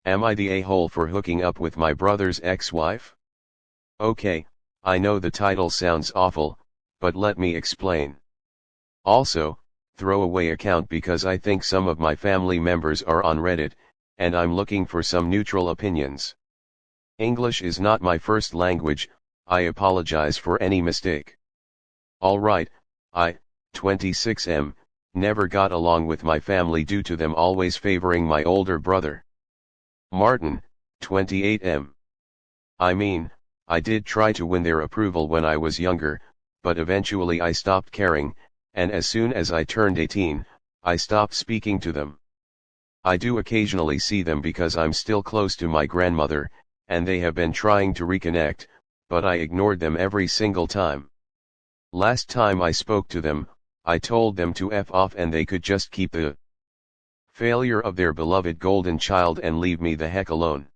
Am I the a-hole for hooking up with my brother's ex-wife? Okay, I know the title sounds awful, but let me explain. Also, throw away account because I think some of my family members are on Reddit, and I'm looking for some neutral opinions. English is not my first language, I apologize for any mistake. Alright, I, 26M, never got along with my family due to them always favoring my older brother. Martin, 28M. I mean, I did try to win their approval when I was younger, but eventually I stopped caring, and as soon as I turned 18, I stopped speaking to them. I do occasionally see them because I'm still close to my grandmother, and they have been trying to reconnect, but I ignored them every single time. Last time I spoke to them, I told them to F off and they could just keep the failure of their beloved golden child and leave me the heck alone.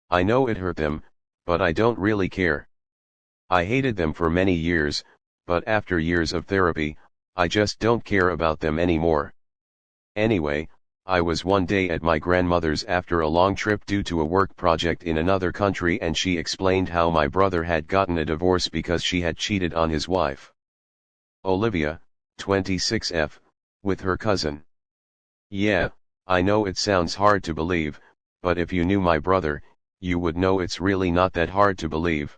I know it hurt them, but I don't really care. I hated them for many years, but after years of therapy, I just don't care about them anymore. Anyway, I was one day at my grandmother's after a long trip due to a work project in another country and she explained how my brother had gotten a divorce because she had cheated on his wife. Olivia, 26F, with her cousin. Yeah, I know it sounds hard to believe, but if you knew my brother, you would know it's really not that hard to believe.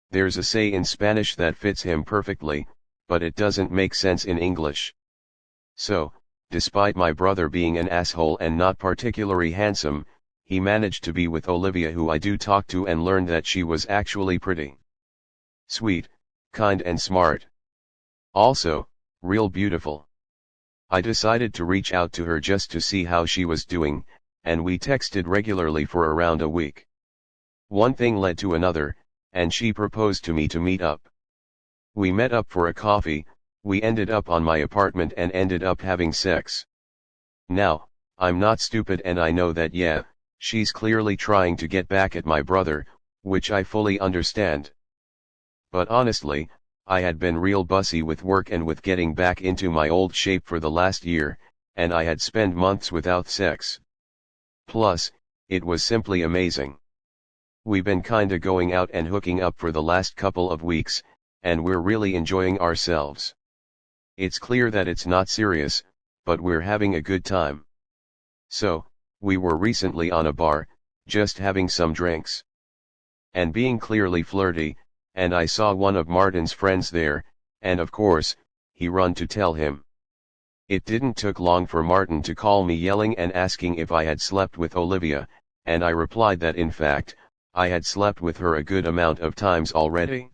There's a say in Spanish that fits him perfectly, but it doesn't make sense in English. So, despite my brother being an asshole and not particularly handsome, he managed to be with Olivia, who I do talk to, and learned that she was actually pretty, sweet, kind and smart. Also, real beautiful. I decided to reach out to her just to see how she was doing, and we texted regularly for around a week. One thing led to another, and she proposed to me to meet up. We met up for a coffee, we ended up on my apartment and ended up having sex. Now, I'm not stupid and I know that yeah, she's clearly trying to get back at my brother, which I fully understand. But honestly, I had been real bussy with work and with getting back into my old shape for the last year, and I had spent months without sex. Plus, it was simply amazing. We've been kinda going out and hooking up for the last couple of weeks, and we're really enjoying ourselves. It's clear that it's not serious, but we're having a good time. So, we were recently on a bar, just having some drinks. And being clearly flirty, and I saw one of Martin's friends there, and of course, he run to tell him. It didn't took long for Martin to call me yelling and asking if I had slept with Olivia, and I replied that in fact, I had slept with her a good amount of times already.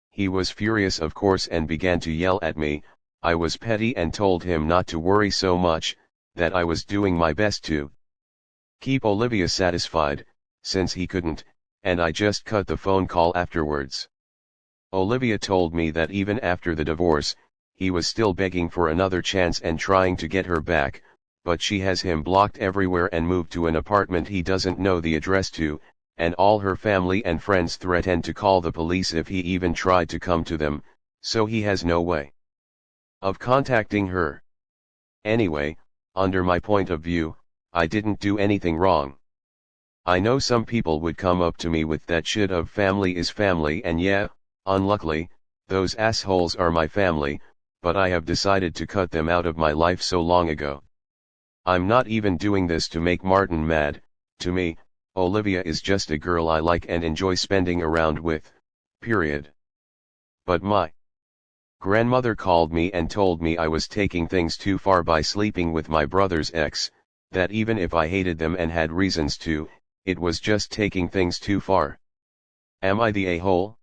He was furious of course and began to yell at me. I was petty and told him not to worry so much, that I was doing my best to keep Olivia satisfied, since he couldn't, and I just cut the phone call afterwards. Olivia told me that even after the divorce, he was still begging for another chance and trying to get her back, but she has him blocked everywhere and moved to an apartment he doesn't know the address to, and all her family and friends threatened to call the police if he even tried to come to them, so he has no way of contacting her. Anyway, under my point of view, I didn't do anything wrong. I know some people would come up to me with that shit of family is family, and yeah, unluckily, those assholes are my family, but I have decided to cut them out of my life so long ago. I'm not even doing this to make Martin mad. To me, Olivia is just a girl I like and enjoy spending around with, period. But my grandmother called me and told me I was taking things too far by sleeping with my brother's ex, that even if I hated them and had reasons to, it was just taking things too far. Am I the a-hole?